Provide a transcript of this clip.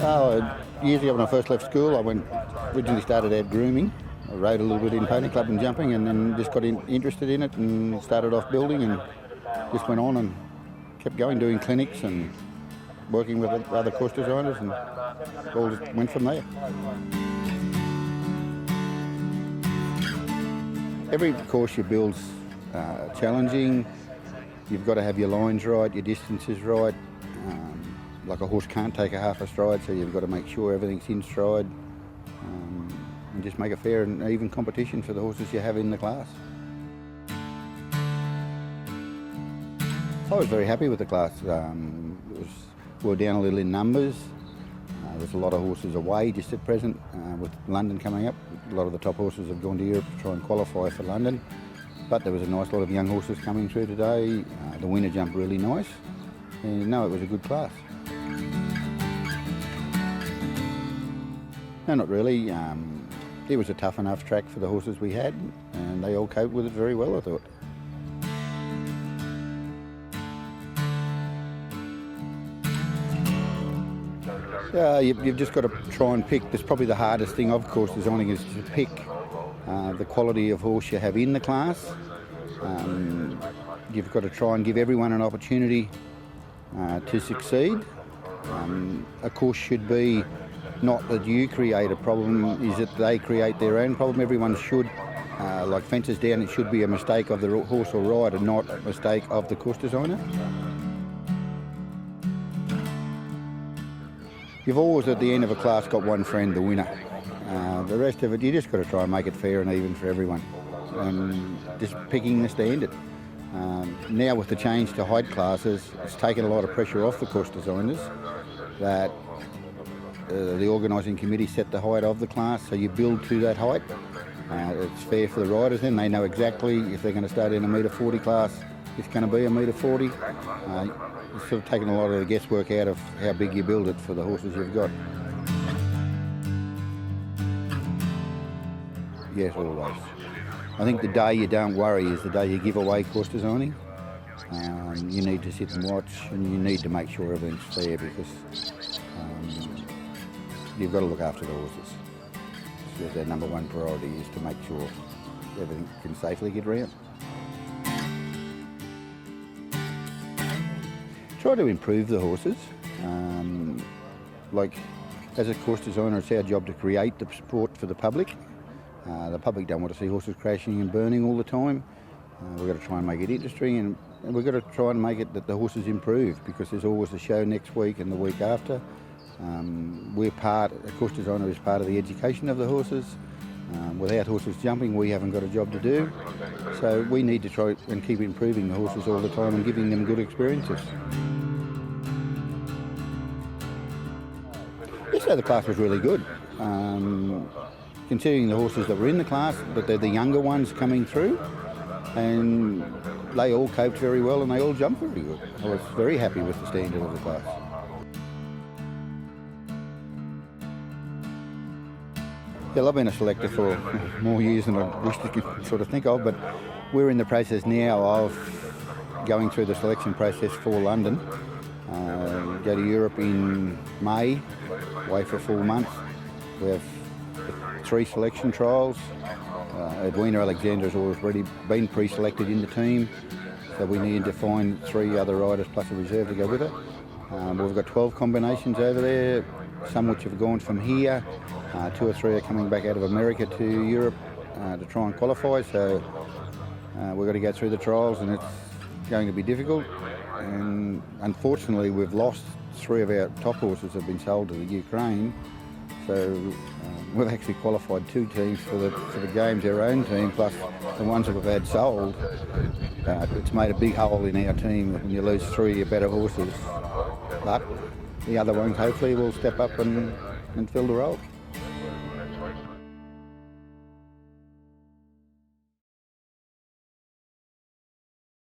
Years ago when I first left school, originally started out grooming. I rode a little bit in pony club and jumping, and then just got interested in it and started off building, and just went on and kept going, doing clinics and working with other course designers, and all just went from there. Every course you build's challenging. You've got to have your lines right, your distances right. Like a horse can't take a half a stride, so you've got to make sure everything's in stride, and just make a fair and even competition for the horses you have in the class. I was very happy with the class. We were down a little in numbers. There's a lot of horses away just at present, with London coming up. A lot of the top horses have gone to Europe to try and qualify for London. But there was a nice lot of young horses coming through today. The winner jumped really nice. And no, it was a good class. No, not really. It was a tough enough track for the horses we had, and they all coped with it very well, I thought. You've just got to try and pick. That's probably the hardest thing of course designing, is to pick the quality of horse you have in the class. You've got to try and give everyone an opportunity to succeed. A course should be not that you create a problem, is that they create their own problem. Everyone should, like fences down, it should be a mistake of the horse or rider, not a mistake of the course designer. You've always at the end of a class got one friend, the winner. The rest of it, you just got to try and make it fair and even for everyone, and just picking the standard. Now with the change to height classes, it's taken a lot of pressure off the course designers, that the organising committee set the height of the class, so you build to that height. It's fair for the riders then. They know exactly if they're going to start in a metre 40 class, it's going to be a metre 40. It's sort of taken a lot of the guesswork out of how big you build it for the horses you've got. Yes, always. I think the day you don't worry is the day you give away course designing. You need to sit and watch, and you need to make sure everything's fair, because you've got to look after the horses. So their number one priority is to make sure everything can safely get round. Try to improve the horses. Like as a course designer, it's our job to create the sport for the public. The public don't want to see horses crashing and burning all the time. We've got to try and make it interesting, and we've got to try and make it that the horses improve, because there's always a show next week and the week after. A course designer is part of the education of the horses. Without horses jumping, we haven't got a job to do. So we need to try and keep improving the horses all the time and giving them good experiences. So the class was really good. Considering the horses that were in the class, but they're the younger ones coming through, and they all coped very well and they all jumped very good. I was very happy with the standard of the class. Yeah, I've been a selector for more years than I wish to sort of think of, but we're in the process now of going through the selection process for London. Go to Europe in May, away for a full month. We have 3 selection trials. Edwina Alexander has already been pre-selected in the team, so we need to find 3 other riders plus a reserve to go with it. We've got 12 combinations over there, some which have gone from here. 2 or 3 are coming back out of America to Europe to try and qualify, so we've got to go through the trials, and it's going to be difficult. And unfortunately, we've lost 3 of our top horses have been sold to the Ukraine, so we've actually qualified 2 teams for the games, our own team, plus the ones that we've had sold. It's made a big hole in our team when you lose 3 of your better horses, but the other ones hopefully will step up and fill the role.